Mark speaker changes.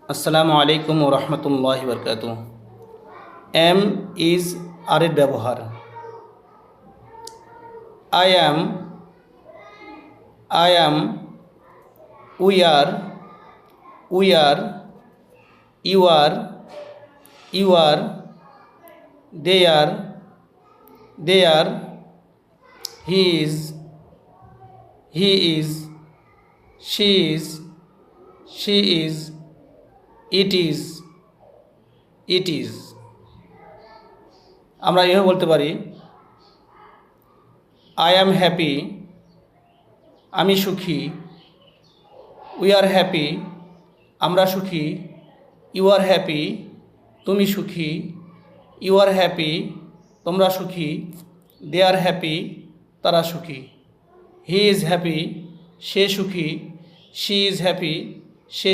Speaker 1: আসসালামু আলাইকুম ও রহমতুল্লাহি বরকাতু। এম ইজ আর এর ব্যবহার। I am, I am, we are, you are, you are, they are, they are, he is, he is, she is, she is, it is, it is. আমরা এভাবে বলতে পারি, I am happy, আমি সুখী। We are happy, আমরা সুখী। You R happy, তুমি সুখী। ইউ আর হ্যাপি, তোমরা সুখী। দে আর হ্যাপি, তারা সুখী। হি ইজ হ্যাপি, সে সুখী। She is happy, say